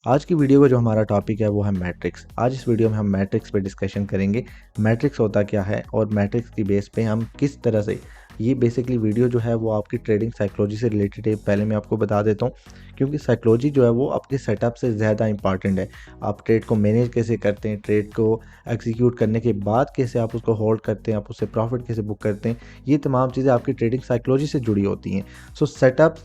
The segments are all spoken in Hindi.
आज की वीडियो का जो हमारा टॉपिक है वो है मैट्रिक्स। आज इस वीडियो में हम मैट्रिक्स पे डिस्कशन करेंगे। मैट्रिक्स होता क्या है और मैट्रिक्स की बेस पे हम किस तरह से ये बेसिकली वीडियो जो है वो आपकी ट्रेडिंग साइकोलॉजी से रिलेटेड है। पहले मैं आपको बता देता हूँ क्योंकि साइकोलॉजी जो है वो आपके सेटअप से ज़्यादा इंपॉर्टेंट है। आप ट्रेड को मैनेज कैसे करते हैं, ट्रेड को एग्जीक्यूट करने के बाद कैसे आप उसको होल्ड करते हैं, आप उससे प्रॉफिट कैसे बुक करते हैं, ये तमाम चीज़ें आपकी ट्रेडिंग साइकोलॉजी से जुड़ी होती हैं। सो सेटअप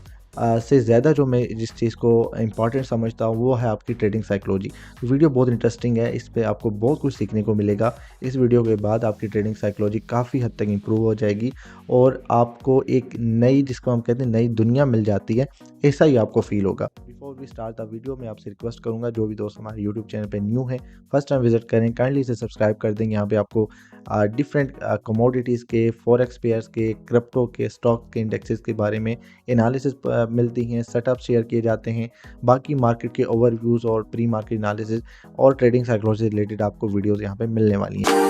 से ज़्यादा जो मैं जिस चीज़ को इम्पॉर्टेंट समझता हूँ वो है आपकी ट्रेडिंग साइकोलॉजी। तो वीडियो बहुत इंटरेस्टिंग है, इस पे आपको बहुत कुछ सीखने को मिलेगा। इस वीडियो के बाद आपकी ट्रेडिंग साइकोलॉजी काफ़ी हद तक इम्प्रूव हो जाएगी और आपको एक नई, जिसको हम कहते हैं नई दुनिया मिल जाती है, ऐसा ही आपको फील होगा। Before we start the video मैं आपसे रिक्वेस्ट करूंगा, जो भी दोस्त हमारे यूट्यूब चैनल पे न्यू है, फर्स्ट टाइम विजिट करें, काइंडली इसे सब्सक्राइब कर दें। यहाँ पे आपको डिफरेंट कमोडिटीज़ के, फॉरेक्स पेयर्स के, क्रिप्टो के, स्टॉक के, इंडेक्सेस के बारे में एनालिसिस मिलती हैं, सेटअप शेयर किए जाते हैं, बाकी मार्केट के ओवरव्यूज़ और प्री मार्केट एनालिसिस और ट्रेडिंग साइकोलॉजी से रिलेटेड आपको वीडियोस यहाँ पे मिलने वाली हैं।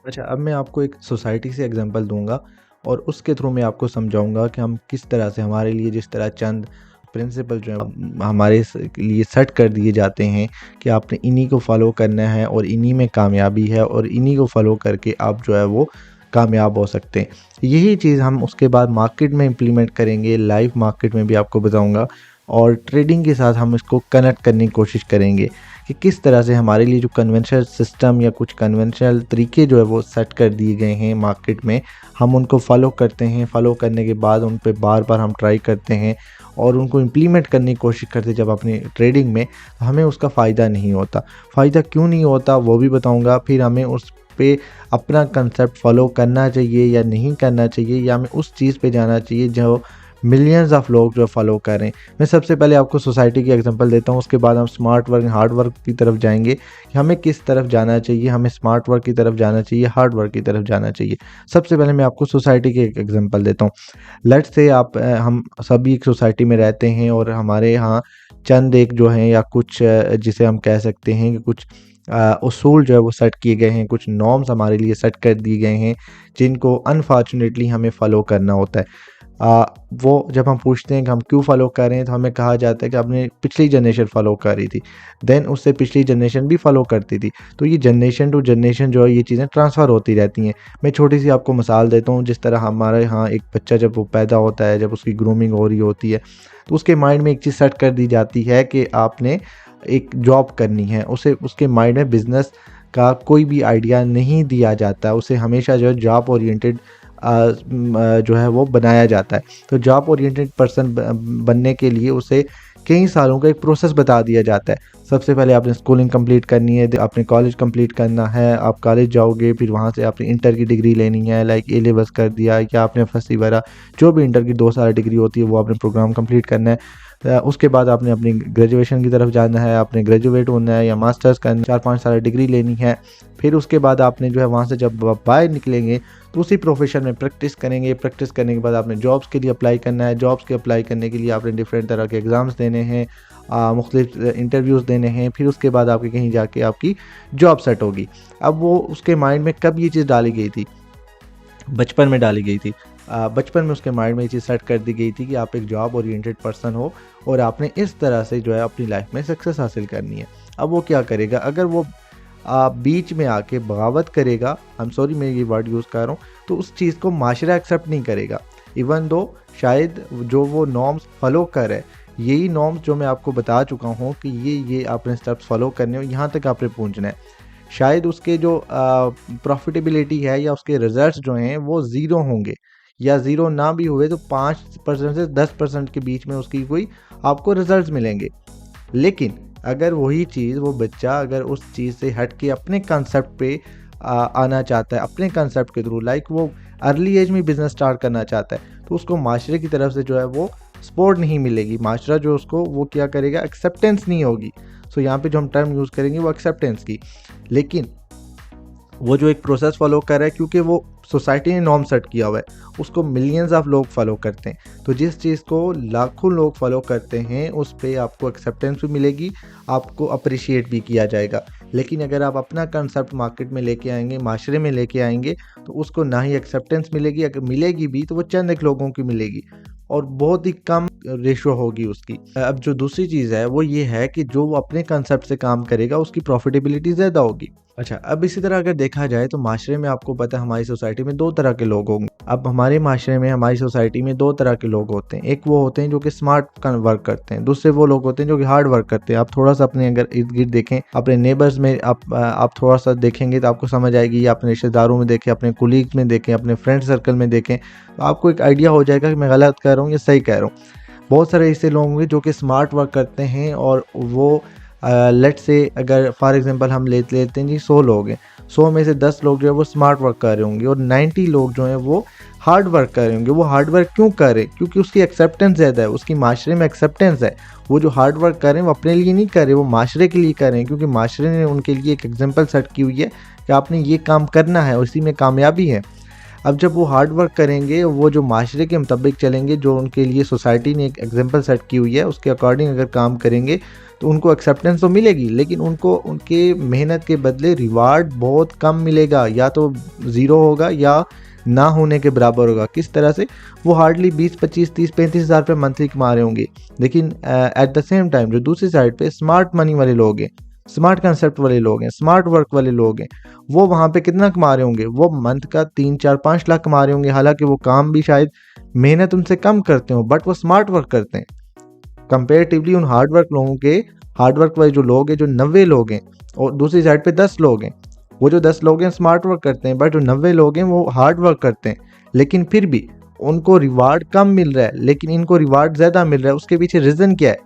अच्छा, अब मैं आपको एक सोसाइटी से एग्जांपल दूंगा और उसके थ्रू मैं आपको समझाऊंगा कि हम किस तरह से, हमारे लिए जिस तरह चंद प्रिंसिपल जो है हमारे लिए सेट कर दिए जाते हैं कि आपने इन्हीं को फॉलो करना है और इन्हीं में कामयाबी है और इन्हीं को फॉलो करके आप जो है वो कामयाब हो सकते हैं। यही चीज़ हम उसके बाद मार्केट में इम्प्लीमेंट करेंगे, लाइव मार्केट में भी आपको बताऊंगा और ट्रेडिंग के साथ हम इसको कनेक्ट करने की कोशिश करेंगे कि किस तरह से हमारे लिए जो कन्वेंशनल सिस्टम या कुछ कन्वेंशनल तरीके जो है वो सेट कर दिए गए हैं मार्केट में, हम उनको फॉलो करते हैं। फॉलो करने के बाद उन पे बार बार हम ट्राई करते हैं और उनको इम्प्लीमेंट करने की कोशिश करते हैं जब अपनी ट्रेडिंग में, तो हमें उसका फ़ायदा नहीं होता। फ़ायदा क्यों नहीं होता वो भी बताऊँगा। फिर हमें उस पे अपना कंसेप्ट फॉलो करना चाहिए या नहीं करना चाहिए, या हमें उस चीज़ पे जाना चाहिए जो मिलियंस ऑफ लोग जो फॉलो कर रहे हैं। मैं सबसे पहले आपको सोसाइटी की एग्जांपल देता हूँ, उसके बाद हम स्मार्ट वर्क, हार्ड वर्क की तरफ जाएंगे कि हमें किस तरफ जाना चाहिए, हमें स्मार्ट वर्क की तरफ जाना चाहिए, हार्ड वर्क की तरफ जाना चाहिए। सबसे पहले मैं आपको सोसाइटी की एक एग्जांपल देता हूँ। लेट्स से हम सभी एक सोसाइटी में रहते हैं और हमारे यहाँ चंद एक जो हैं या कुछ जिसे हम कह सकते हैं कि कुछ उसूल जो है वो सेट किए गए हैं, कुछ नॉर्म्स हमारे लिए सेट कर दिए गए हैं जिनको अनफॉर्चुनेटली हमें फॉलो करना होता है। वो जब हम पूछते हैं कि हम क्यों फॉलो कर रहे हैं, तो हमें कहा जाता है कि आपने पिछली जनरेशन फॉलो कर रही थी, देन उससे पिछली जनरेशन भी फॉलो करती थी। तो ये जनरेशन टू जनरेशन जो है ये चीज़ें ट्रांसफ़र होती रहती हैं। मैं छोटी सी आपको मिसाल देता हूँ, जिस तरह हमारे यहाँ एक बच्चा जब वो पैदा होता है, जब उसकी ग्रूमिंग हो रही होती है, तो उसके माइंड में एक चीज़ सेट कर दी जाती है कि आपने एक जॉब करनी है। उसे उसके माइंड में बिजनेस का कोई भी आइडिया नहीं दिया जाता, उसे हमेशा जो है जॉब ओरिएंटेड जो है वो बनाया जाता है। तो जॉब ओरिएंटेड पर्सन बनने के लिए उसे कई सालों का एक प्रोसेस बता दिया जाता है। सबसे पहले आपने स्कूलिंग कंप्लीट करनी है, आपने कॉलेज कंप्लीट करना है, आप कॉलेज जाओगे, फिर वहाँ से आपने इंटर की डिग्री लेनी है, लाइक ए लेवल्स कर दिया या आपने फर्स्ट वगैरह जो भी इंटर की 2 साल डिग्री होती है वो आपने प्रोग्राम कंप्लीट करना है। उसके बाद आपने अपनी ग्रेजुएशन की तरफ जाना है, आपने ग्रेजुएट होना है या मास्टर्स करना, 4-5 साल डिग्री लेनी है। फिर उसके बाद आपने जो है वहाँ से जब बाहर निकलेंगे तो उसी प्रोफेशन में प्रैक्टिस करेंगे। प्रैक्टिस करने के बाद आपने जॉब्स के लिए अप्लाई करना है। जॉब्स के अप्लाई करने के लिए आपने डिफरेंट तरह के एग्ज़ाम्स देने हैं, मुख्तलिफ इंटरव्यूज़ देने हैं। फिर उसके बाद आपके कहीं जाके आपकी जॉब सेट होगी। अब वो उसके माइंड में कब ये चीज़ डाली गई थी? बचपन में डाली गई थी। बचपन में उसके माइंड में ये चीज़ सेट कर दी गई थी कि आप एक जॉब ओरिएंटेड पर्सन हो और आपने इस तरह से जो है अपनी लाइफ में सक्सेस हासिल करनी है। अब वो क्या करेगा? अगर वो बीच में आके बगावत करेगा, आई एम सॉरी मैं ये वर्ड यूज़ कर रहा हूँ, तो उस चीज़ को माशरा एक्सेप्ट नहीं करेगा। इवन दो शायद जो वो नॉर्म्स फॉलो करे, यही नॉर्म्स जो मैं आपको बता चुका हूँ कि ये आपने स्टेप्स फॉलो करने हो, यहाँ तक आपने पहुँचना है। शायद उसके जो प्रॉफिटेबिलिटी है या उसके रिजल्ट्स जो हैं वो ज़ीरो होंगे, या ज़ीरो ना भी हुए तो 5% से 10% के बीच में उसकी कोई आपको रिजल्ट्स मिलेंगे। लेकिन अगर वही चीज़, वो बच्चा अगर उस चीज़ से हट के अपने कंसेप्ट पे आना चाहता है, अपने कंसेप्ट के थ्रू, लाइक वो अर्ली एज में बिज़नेस स्टार्ट करना चाहता है, तो उसको माशरे की तरफ से जो है वो सपोर्ट नहीं मिलेगी। माशरा जो उसको वो क्या करेगा, एक्सेप्टेंस नहीं होगी। सो यहाँ पे जो हम टर्म यूज़ करेंगे वो एक्सेप्टेंस की। लेकिन वो जो एक प्रोसेस फॉलो कर रहा है क्योंकि वो सोसाइटी ने नॉर्म सेट किया हुआ है, उसको मिलियंस ऑफ लोग फॉलो करते हैं। तो जिस चीज़ को लाखों लोग फॉलो करते हैं उस पे आपको एक्सेप्टेंस भी मिलेगी, आपको अप्रिशिएट भी किया जाएगा। लेकिन अगर आप अपना कंसेप्ट मार्केट में लेके आएंगे, माशरे में लेके आएंगे, तो उसको ना ही एक्सेप्टेंस मिलेगी, अगर मिलेगी भी तो वो चंद एक लोगों की मिलेगी और बहुत ही कम रेशो होगी उसकी। अब जो दूसरी चीज़ है वो ये है कि जो वो अपने कंसेप्ट से काम करेगा उसकी प्रॉफिटेबिलिटी ज़्यादा होगी। अच्छा, अब इसी तरह अगर देखा जाए तो माशरे में आपको पता है हमारी सोसाइटी में दो तरह के लोग होंगे। अब हमारे माशरे में, हमारी सोसाइटी में दो तरह के लोग होते हैं। एक वो होते हैं जो कि स्मार्ट वर्क करते हैं, दूसरे वो लोग होते हैं जो कि हार्ड वर्क करते हैं। आप थोड़ा सा अपने अगर इर्द गिर्द देखें, अपने नेबर्स में आप थोड़ा सा देखेंगे तो आपको समझ आएगी, या अपने रिश्तेदारों में देखें, अपने कुलीग में देखें, अपने फ्रेंड सर्कल में देखें, तो आपको एक आइडिया हो जाएगा कि मैं गलत कह रहा हूँ या सही कह रहा हूँ। बहुत सारे ऐसे लोग होंगे जो कि स्मार्ट वर्क करते हैं और वो लेट से अगर फॉर एग्जांपल हम लेते हैं जी 100 लोग हैं, 100 में से 10 लोग जो है वो स्मार्ट वर्क कर रहे होंगे और 90 लोग जो हैं वो हार्ड वर्क कर रहे होंगे। वो हार्ड वर्क क्यों कर रहे हैं? क्योंकि उसकी एक्सेप्टेंस ज़्यादा है, उसकी माशरे में एक्सेप्टेंस है। वो जो हार्ड वर्क कर रहे हैं वो अपने लिए नहीं कर रहे, वो माशरे के लिए कर रहे हैं, क्योंकि माशरे ने उनके लिए एक एग्जाम्पल सेट की हुई है कि आपने ये काम करना है, उसी में कामयाबी है। अब जब वो हार्ड वर्क करेंगे, वो जो माशरे के मुताबिक चलेंगे, जो उनके लिए सोसाइटी ने एक एग्जाम्पल सेट की हुई है उसके अकॉर्डिंग अगर काम करेंगे तो उनको एक्सेप्टेंस तो मिलेगी, लेकिन उनको उनके मेहनत के बदले रिवार्ड बहुत कम मिलेगा, या तो ज़ीरो होगा या ना होने के बराबर होगा। किस तरह से? वो हार्डली 20, 25, 30, 35 हज़ार रुपये मंथली कमा रहे होंगे, लेकिन एट द सेम टाइम जो दूसरी साइड पे स्मार्ट मनी वाले लोग हैं, स्मार्ट कंसेप्ट वाले लोग हैं, स्मार्ट वर्क वाले लोग हैं, वो वहाँ पे कितना कमा रहे होंगे? वो मंथ का 3, 4, 5 लाख कमा रहे होंगे। हालांकि वो काम भी शायद मेहनत उनसे कम करते हो, बट वो स्मार्ट वर्क करते हैं कंपेरेटिवली उन हार्ड वर्क लोगों के। हार्ड वर्क वाले जो लोग हैं, जो 90 लोग हैं, और दूसरी साइड पे 10 लोग हैं। वो जो 10 लोग हैं स्मार्ट वर्क करते हैं, बट जो 90 लोग हैं वो हार्ड वर्क करते हैं, लेकिन फिर भी उनको रिवार्ड कम मिल रहा है, लेकिन इनको रिवार्ड ज़्यादा मिल रहा है। उसके पीछे रीज़न क्या है?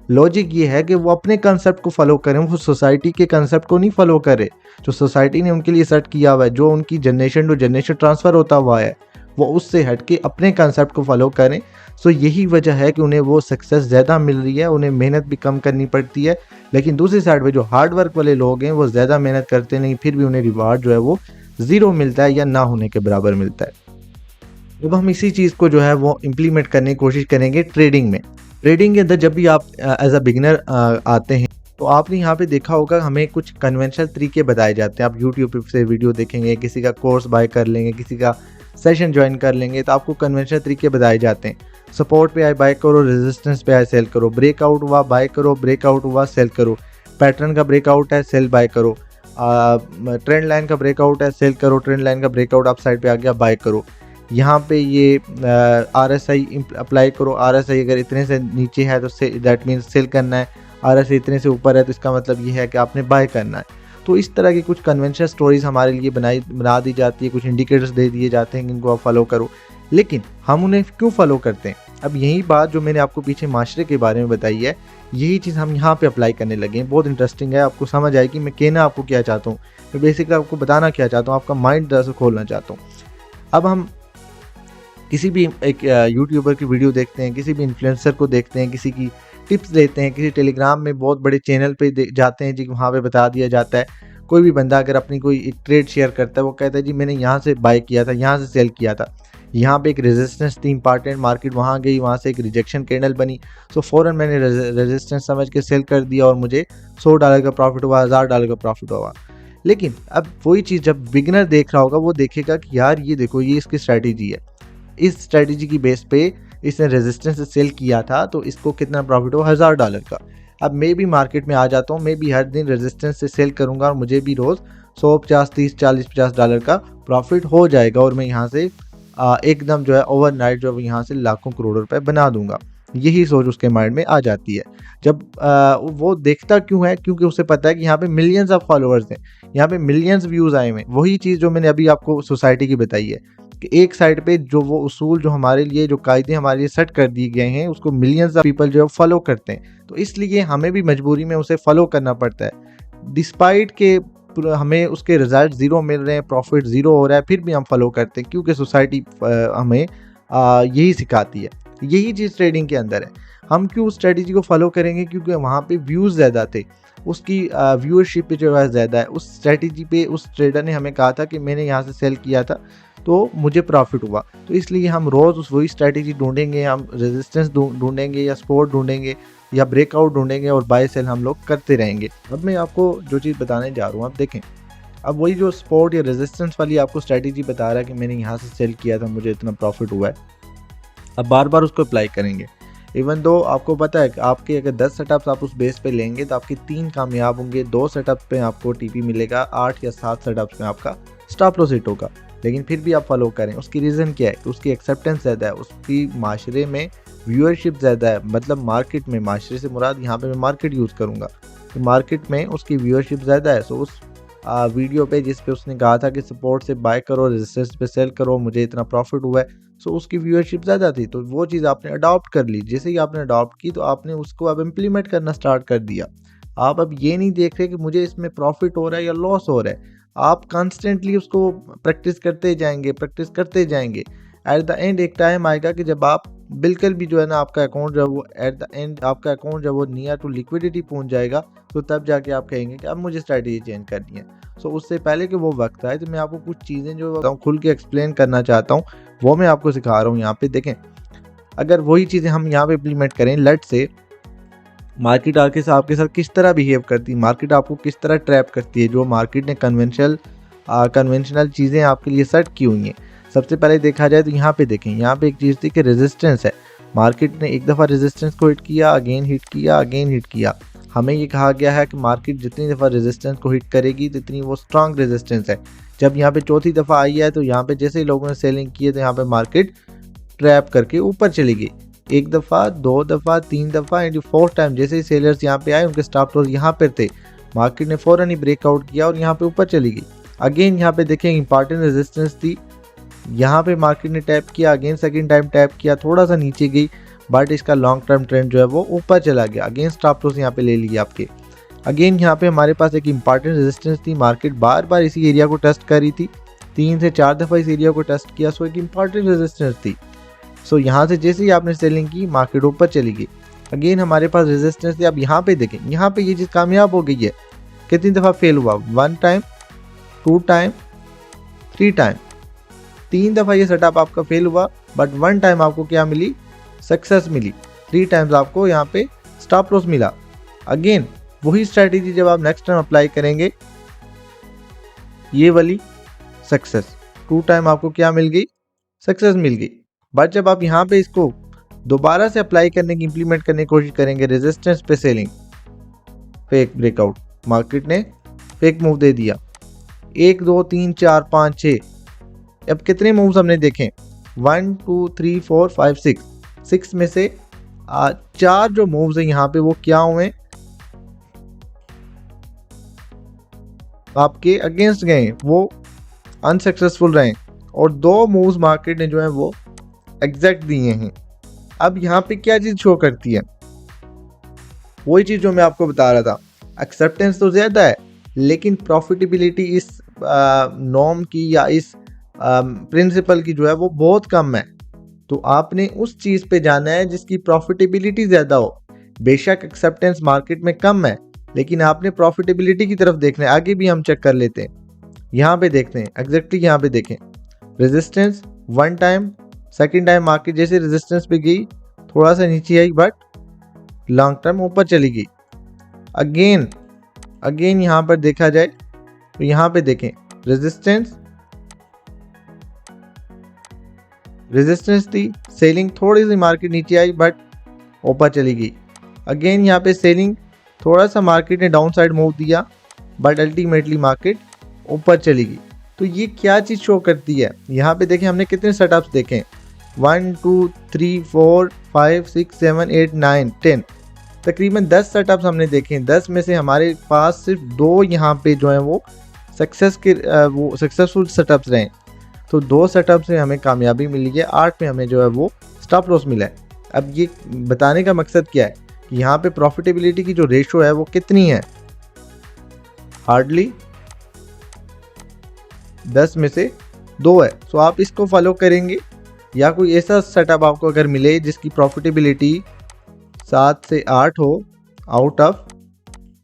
लॉजिक ये है कि वो अपने कंसेप्ट को फॉलो करें, वो सोसाइटी के कंसेप्ट को नहीं फॉलो करें जो सोसाइटी ने उनके लिए सेट किया हुआ है, जो उनकी जनरेशन टू जनरेशन ट्रांसफ़र होता हुआ है, वो उससे हट के अपने कंसेप्ट को फॉलो करें। सो यही वजह है कि उन्हें वो सक्सेस ज़्यादा मिल रही है, उन्हें मेहनत भी कम करनी पड़ती है। लेकिन दूसरी साइड पे जो हार्ड वर्क वाले लोग हैं वो ज़्यादा मेहनत करते नहीं, फिर भी उन्हें रिवार्ड जो है वो ज़ीरो मिलता है या ना होने के बराबर मिलता है। जब हम इसी चीज़ को जो है वो इम्प्लीमेंट करने की कोशिश करेंगे ट्रेडिंग में। ट्रेडिंग के अंदर जब भी आप एज अ बिगिनर आते हैं तो आपने यहाँ पे देखा होगा हमें कुछ कन्वेंशनल तरीके बताए जाते हैं। आप यूट्यूब से वीडियो देखेंगे, किसी का कोर्स बाय कर लेंगे, किसी का सेशन ज्वाइन कर लेंगे, तो आपको कन्वेंशनल तरीके बताए जाते हैं। सपोर्ट पे आए बाय करो, रेजिस्टेंस पे आए सेल करो, ब्रेकआउट हुआ बाय करो, ब्रेकआउट हुआ सेल करो, पैटर्न का ब्रेकआउट है सेल बाय करो, ट्रेंड लाइन का ब्रेकआउट है सेल करो, ट्रेंड लाइन का ब्रेकआउट आप साइड पे आ गया बाय करो। यहाँ पे ये RSI अप्लाई करो, RSI अगर इतने से नीचे है तो दैट मीन्स सेल करना है, RSI इतने से ऊपर है तो इसका मतलब ये है कि आपने बाय करना है। तो इस तरह की कुछ कन्वेंशनल स्टोरीज हमारे लिए बना दी जाती है, कुछ इंडिकेटर्स दे दिए जाते हैं कि इनको आप फॉलो करो। लेकिन हम उन्हें क्यों फॉलो करते हैं? अब यही बात जो मैंने आपको पीछे माशरे के बारे में बताई है, यही चीज़ हम यहाँ पे अप्लाई करने लगे हैं। बहुत इंटरेस्टिंग है, आपको समझ आएगी मैं कहना आपको क्या चाहता हूँ, मैं बेसिकली आपको बताना क्या चाहता हूँ, आपका माइंड दरअसल खोलना चाहता हूँ। अब हम किसी भी एक यूट्यूबर की वीडियो देखते हैं, किसी भी इन्फ्लुएंसर को देखते हैं, किसी की टिप्स लेते हैं, किसी टेलीग्राम में बहुत बड़े चैनल पे जाते हैं जी, वहाँ पे बता दिया जाता है। कोई भी बंदा अगर अपनी कोई एक ट्रेड शेयर करता है, वो कहता है जी मैंने यहाँ से बाय किया था, यहाँ से सेल किया था, यहाँ पे एक रेजिस्टेंस थी इंपॉर्टेंट, मार्केट वहाँ गई, वहाँ से एक रिजेक्शन कैंडल बनी, सो फ़ौरन मैंने रेजिस्टेंस समझ के सेल कर दिया और मुझे $100 का प्रॉफिट हुआ, $1000 का प्रॉफिट हुआ। लेकिन अब वही चीज़ जब बिगिनर देख रहा होगा वो देखेगा कि यार ये देखो ये इसकी स्ट्रैटेजी है, इस स्ट्रैटेजी की बेस पे इसने रेजिस्टेंस से सेल किया था तो इसको कितना प्रॉफिट हुआ, $1000 का। अब मैं भी मार्केट में आ जाता हूँ, मैं भी हर दिन रेजिस्टेंस से सेल करूँगा और मुझे भी रोज़ 100, 50, 30, 40, $50 का प्रॉफिट हो जाएगा और मैं यहाँ से एकदम जो है ओवरनाइट जो यहाँ से लाखों करोड़ों रुपए बना दूंगा। यही सोच उसके माइंड में आ जाती है। जब वो देखता क्यों है? क्योंकि उसे पता है कि यहाँ पे मिलियंस ऑफ फॉलोअर्स हैं, यहाँ पे मिलियंस व्यूज़ आए हुए हैं। वही चीज़ जो मैंने अभी आपको सोसाइटी की बताई है कि एक साइड पे जो वो उसूल जो हमारे लिए, जो कायदे हमारे लिए सेट कर दिए गए हैं, उसको मिलियंस ऑफ पीपल जो है फॉलो करते हैं, तो इसलिए हमें भी मजबूरी में उसे फॉलो करना पड़ता है। डिस्पाइट के हमें उसके रिजल्ट ज़ीरो मिल रहे हैं, प्रॉफिट ज़ीरो हो रहा है, फिर भी हम फॉलो करते हैं क्योंकि सोसाइटी हमें यही सिखाती है। यही चीज़ ट्रेडिंग के अंदर है। हम क्यों स्ट्रेटजी को फॉलो करेंगे? क्योंकि वहाँ पे व्यूज़ ज़्यादा थे, उसकी व्यूअरशिप पे जो है ज़्यादा है। उस स्ट्रेटजी पे उस ट्रेडर ने हमें कहा था कि मैंने यहाँ से सेल किया था तो मुझे प्रॉफिट हुआ, तो इसलिए हम रोज़ उस वही स्ट्रेटजी ढूंढेंगे, हम रेजिस्टेंस ढूंढेंगे या सपोर्ट ढूंढेंगे या ब्रेकआउट ढूंढेंगे और बाय सेल हम लोग करते रहेंगे। अब मैं आपको जो चीज़ बताने जा रहा हूँ, आप देखें, अब वही जो सपोर्ट या रेजिस्टेंस वाली आपको स्ट्रेटजी बता रहा है कि मैंने यहाँ से सेल किया था, मुझे इतना प्रॉफिट हुआ है। अब बार बार उसको अप्लाई करेंगे। इवन दो आपको पता है कि आपके अगर 10 सेटअप्स आप उस बेस पे लेंगे तो आपके 3 कामयाब होंगे, 2 सेटअप पे आपको टीपी मिलेगा, 8 या 7 सेटअप्स में आपका स्टॉप लॉस हिट होगा। लेकिन फिर भी आप फॉलो करें। उसकी रीज़न क्या है? उसकी एक्सेप्टेंस ज़्यादा है, उसकी माशरे में व्यूअरशिप ज़्यादा है, मतलब मार्केट में, माशरे से मुराद यहाँ पे मैं मार्केट यूज़ करूँगा, तो मार्केट में उसकी व्यूअरशिप ज़्यादा है। सो उस वीडियो पे जिस पे उसने कहा था कि सपोर्ट से बाय करो, रेजिस्टेंस पे सेल करो, मुझे इतना प्रॉफिट हुआ है, सो उसकी व्यूअरशिप ज़्यादा थी, तो वो चीज़ आपने अडॉप्ट कर ली। जैसे ही आपने अडॉप्ट की तो आपने उसको अब इम्प्लीमेंट करना स्टार्ट कर दिया। आप अब ये नहीं देख रहे कि मुझे इसमें प्रॉफिट हो रहा है या लॉस हो रहा है, आप कॉन्स्टेंटली उसको प्रैक्टिस करते जाएंगे, प्रैक्टिस करते जाएंगे। एट द एंड एक टाइम आएगा कि जब आप बिल्कुल भी जो है ना, आपका अकाउंट जब वो एट द एंड आपका अकाउंट जब वो नियर टू लिक्विडिटी पहुंच जाएगा, तो तब जाके आप कहेंगे कि अब मुझे स्ट्रैटेजी चेंज करनी है। सो उससे पहले कि वो वक्त आए, तो मैं आपको कुछ चीज़ें जो खुल के एक्सप्लेन करना चाहता हूँ, वो मैं आपको सिखा रहा हूँ यहाँ पे। देखें, अगर वही चीज़ें हम यहाँ पे इम्प्लीमेंट करें, लेट से मार्केट आके से आपके साथ किस तरह बिहेव करती है, मार्केट आपको किस तरह ट्रैप करती है, जो मार्केट ने कन्वेंशनल चीज़ें आपके लिए सेट की हुई हैं। सबसे पहले देखा जाए तो यहाँ पे देखें, यहाँ पे एक चीज़ थी कि रेजिस्टेंस है। मार्केट ने एक दफ़ा रेजिस्टेंस को हिट किया, अगेन हिट किया, अगेन हिट किया। हमें ये कहा गया है कि मार्केट जितनी दफ़ा रेजिस्टेंस को हिट करेगी जितनी वो स्ट्रांग रेजिस्टेंस है। जब यहाँ पे चौथी दफ़ा आई है तो यहाँ पे जैसे ही लोगों ने सेलिंग की है तो यहाँ पे मार्केट ट्रैप करके ऊपर चली गई। एक दफ़ा, 2 दफ़ा, 3 दफ़ा एंड 4th टाइम जैसे ही सेलर्स यहाँ पे आए, उनके स्टॉप लॉस यहाँ पर थे, मार्केट ने फ़ौरन ही ब्रेकआउट किया और यहाँ पे ऊपर चली गई। अगेन यहाँ पे देखें इंपॉर्टेंट रेजिस्टेंस थी, यहाँ पे मार्केट ने टैप किया, अगेन सेकंड टाइम टैप किया, थोड़ा सा नीचे गई, बट इसका लॉन्ग टर्म ट्रेंड जो है वो ऊपर चला गया। अगेन स्टॉप लॉस यहाँ पे ले लिया आपके। अगेन यहाँ पे हमारे पास एक इंपॉर्टेंट रेजिस्टेंस थी, मार्केट बार बार इसी एरिया को टेस्ट कर रही थी, 3 से 4 दफ़ा इस एरिया को टेस्ट किया, सो एक इंपॉर्टेंट रेजिस्टेंस थी। सो यहाँ से जैसे ही आपने सेलिंग की, मार्केट ऊपर चली गई। अगेन हमारे पास रेजिस्टेंस थी। अब यहाँ पे देखें, यहाँ पे ये चीज़ कामयाब हो गई है। कितनी दफ़ा फेल हुआ? 1 टाइम, 2 टाइम, 3 टाइम। 3 दफ़ा ये सेटअप आपका फेल हुआ, बट 1 टाइम आपको क्या मिली? सक्सेस मिली। 3 टाइम्स आपको यहाँ पे स्टॉप लॉस मिला। अगेन वही स्ट्रैटेजी जब आप नेक्स्ट टाइम अप्लाई करेंगे, ये वाली सक्सेस, 2 टाइम आपको क्या मिल गई? सक्सेस मिल गई। बट जब आप यहाँ पे इसको दोबारा से अप्लाई करने की, इम्प्लीमेंट करने की कोशिश करेंगे, रेजिस्टेंस पे सेलिंग, फेक ब्रेकआउट, मार्केट ने फेक मूव दे दिया, 1 2 3 4 5 6। अब कितने मूव्स हमने देखे? 1 2 3 4 5 6 में से 4 जो मूव्स हैं यहाँ पे वो क्या हुए? आपके अगेंस्ट गए, वो अनसक्सेसफुल रहे, और 2 मूव्स मार्केट ने जो है वो एग्जैक्ट दिए हैं। अब यहाँ पे क्या चीज़ शो करती है? वही चीज़ जो मैं आपको बता रहा था, एक्सेप्टेंस तो ज़्यादा है लेकिन प्रॉफिटेबिलिटी इस नॉर्म की या इस प्रिंसिपल की जो है वो बहुत कम है। तो आपने उस चीज़ पे जाना है जिसकी प्रॉफिटेबिलिटी ज़्यादा हो। बेशक एक्सेप्टेंस मार्केट में कम है लेकिन आपने प्रॉफिटेबिलिटी की तरफ देखना है। आगे भी हम चेक कर लेते हैं, यहाँ पे देखते हैं एग्जैक्टली। यहाँ पे देखें, resistance 1 time, second time market जैसे रेजिस्टेंस पे गई, थोड़ा सा नीचे आई, बट लॉन्ग टर्म ऊपर चली गई। अगेन यहाँ पर देखा जाए तो यहाँ पे देखें, रेजिस्टेंस थी, सेलिंग, थोड़ी सी मार्केट नीचे आई बट ऊपर चली गई। अगेन यहाँ पे सेलिंग, थोड़ा सा मार्केट ने डाउन साइड मूव दिया बट अल्टीमेटली मार्केट ऊपर चली गई। तो ये क्या चीज़ शो करती है? यहाँ पे देखें हमने कितने सेटअप्स देखे, 1 2 3 4 5 6 7 8 9 10, तकरीबन 10 सेटअप्स हमने देखे। 10 में से हमारे पास सिर्फ 2 यहाँ पे जो है वो सक्सेसफुल सेटअप्स रहे। तो 2 सेटअप से हमें कामयाबी मिली है, 8 में हमें जो है वो स्टॉप लॉस मिला है। अब ये बताने का मकसद क्या है कि यहाँ पे प्रॉफिटेबिलिटी की जो रेशो है वो कितनी है? हार्डली 10 में से 2 है। सो आप इसको फॉलो करेंगे या कोई ऐसा सेटअप आपको अगर मिले जिसकी प्रॉफिटेबिलिटी 7 से 8 हो आउट ऑफ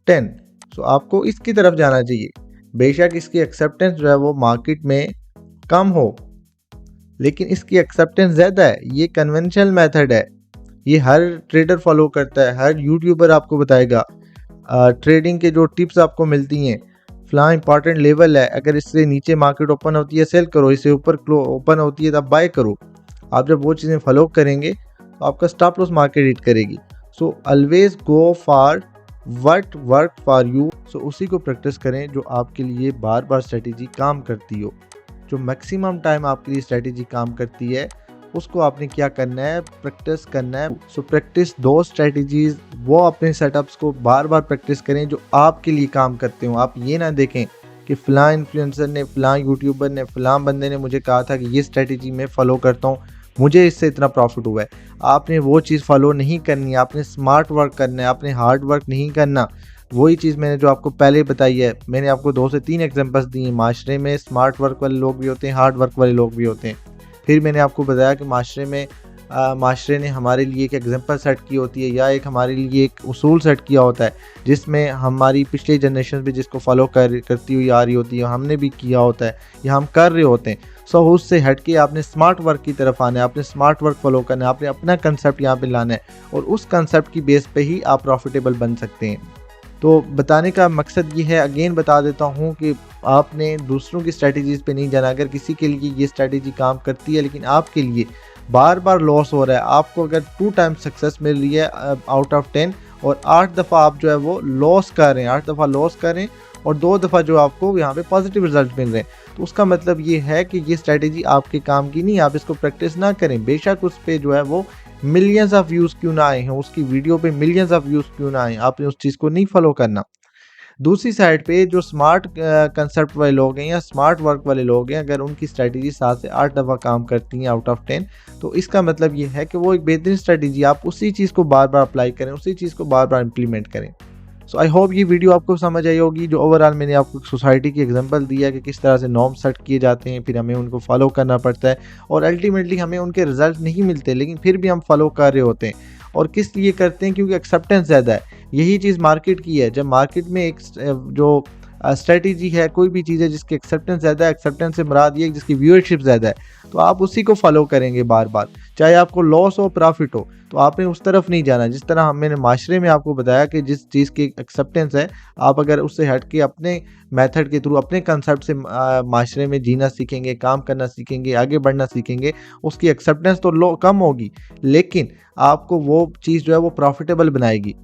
10, तो आपको इसकी तरफ जाना चाहिए। बेशक इसकी एक्सेप्टेंस जो है वो मार्केट में कम हो, लेकिन इसकी एक्सेप्टेंस ज़्यादा है। ये कन्वेंशनल मेथड है, ये हर ट्रेडर फॉलो करता है, हर यूट्यूबर आपको बताएगा। ट्रेडिंग के जो टिप्स आपको मिलती हैं, फलां इंपॉर्टेंट लेवल है, अगर इससे नीचे मार्केट ओपन होती है सेल करो, इससे ऊपर ओपन होती है तब बाय करो। आप जब वो चीज़ें फॉलो करेंगे तो आपका स्टॉप लॉस मार्केट हिट करेगी। So always go for what work for you. So उसी को प्रैक्टिस करें जो आपके लिए बार बार स्ट्रेटेजी काम करती हो, जो मैक्सिमम टाइम आपके लिए स्ट्रेटेजी काम करती है, उसको आपने क्या करना है, प्रैक्टिस करना है। सो प्रैक्टिस दो स्ट्रेटजीज, वो अपने सेटअप्स को बार बार प्रैक्टिस करें जो आपके लिए काम करते हो। आप ये ना देखें कि फ़लाँ इन्फ्लुएंसर ने, फ़लाँ यूट्यूबर ने, फ़लाँ बंदे ने मुझे कहा था कि ये स्ट्रेटजी मैं फ़ॉलो करता हूँ, मुझे इससे इतना प्रॉफिट हुआ है। आपने वो चीज़ फॉलो नहीं करनी है, आपने स्मार्ट वर्क करना है, आपने हार्ड वर्क नहीं करना। वही चीज़ मैंने जो आपको पहले बताई है, मैंने आपको 2 से 3 एग्जांपल्स दिए। माशरे में स्मार्ट वर्क वाले लोग भी होते हैं, हार्ड वर्क वाले लोग भी होते हैं। फिर मैंने आपको बताया कि माशरे में माशरे ने हमारे लिए एक एग्जांपल सेट की होती है, या एक हमारे लिए एक उसूल सेट किया होता है, जिसमें हमारी पिछली जनरेशन भी जिसको फॉलो करती हुई आ रही होती है, हमने भी किया होता है या हम कर रहे होते हैं। सो उससे हट के आपने स्मार्ट वर्क की तरफ आना है, आपने स्मार्ट वर्क फॉलो करना है, आपने अपना कंसेप्ट यहाँ पे लाना है, और उस कंसेप्ट की बेस पे ही आप प्रॉफिटेबल बन सकते हैं। तो बताने का मकसद ये है, अगेन बता देता हूँ कि आपने दूसरों की स्ट्रैटेजीज़ पे नहीं जाना। अगर किसी के लिए ये स्ट्रैटेजी काम करती है लेकिन आपके लिए बार बार लॉस हो रहा है, आपको अगर 2 टाइम सक्सेस मिल रही है आउट ऑफ 10 और 8 दफ़ा आप जो है वो लॉस कर रहे हैं, 8 दफ़ा लॉस कर रहे हैं और 2 दफ़ा जो आपको यहाँ पे पॉजिटिव रिजल्ट मिल रहे हैं, तो उसका मतलब ये है कि ये स्ट्रैटेजी आपके काम की नहीं। आप इसको प्रैक्टिस ना करें, बेशक उस पर जो है वो मिलियंस ऑफ व्यूज़ क्यों ना आए हैं, उसकी वीडियो पे मिलियंस ऑफ व्यूज़ क्यों ना आए, आपने उस चीज़ को नहीं फॉलो करना। दूसरी साइड पे जो स्मार्ट कंसेप्ट वाले लोग हैं या स्मार्ट वर्क वाले लोग हैं, अगर उनकी स्ट्रैटेजी 7 से 8 दफ़ा काम करती हैं आउट ऑफ 10, तो इसका मतलब ये है कि वो एक बेहतरीन स्ट्रैटेजी, आप उसी चीज़ को बार बार अप्लाई करें, उसी चीज़ को बार बार इम्प्लीमेंट करें। सो आई होप ये वीडियो आपको समझ आई होगी। जो ओवरऑल मैंने आपको सोसाइटी की एग्जांपल दिया कि किस तरह से नॉर्म सेट किए जाते हैं, फिर हमें उनको फॉलो करना पड़ता है और अल्टीमेटली हमें उनके रिजल्ट नहीं मिलते, लेकिन फिर भी हम फॉलो कर रहे होते हैं। और किस लिए करते हैं? क्योंकि एक्सेप्टेंस ज़्यादा है। यही चीज़ मार्केट की है। जब मार्केट में एक जो स्ट्रेटजी है, कोई भी चीज़ है जिसकी एक्सेप्टेंस ज़्यादा है, एक्सेप्टेंस से मुराद ये जिसकी व्यूअरशिप ज़्यादा है, तो आप उसी को फॉलो करेंगे बार बार, चाहे आपको लॉस हो प्रॉफिट हो। तो आपने उस तरफ नहीं जाना। जिस तरह मैंने माशरे में आपको बताया कि जिस चीज़ की एक्सेप्टेंस है, आप अगर उससे हट के अपने मेथड के थ्रू, अपने कंसेप्ट से माशरे में जीना सीखेंगे, काम करना सीखेंगे, आगे बढ़ना सीखेंगे, उसकी एक्सेप्टेंस तो लो कम होगी, लेकिन आपको वो चीज़ जो है वो प्रॉफिटेबल बनाएगी।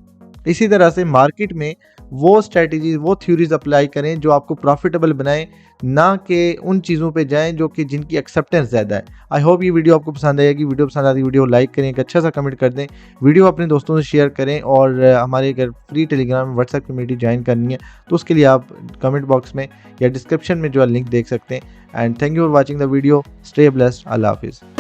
इसी तरह से मार्केट में वो स्ट्रेटजीज, वो थ्योरीज अप्लाई करें जो आपको प्रॉफिटेबल बनाएं, ना कि उन चीज़ों पे जाएं जो कि जिनकी एक्सेप्टेंस ज़्यादा है। आई होप ये वीडियो आपको पसंद आएगी। वीडियो पसंद आती वीडियो लाइक करें, एक अच्छा सा कमेंट कर दें, वीडियो अपने दोस्तों से शेयर करें, और हमारे अगर free Telegram WhatsApp community join करनी है तो उसके लिए आप कमेंट बॉक्स में या डिस्क्रिप्शन में जो है लिंक देख सकते हैं। And thank you for watching the video. Stay blessed. अल्लाह हाफिज़।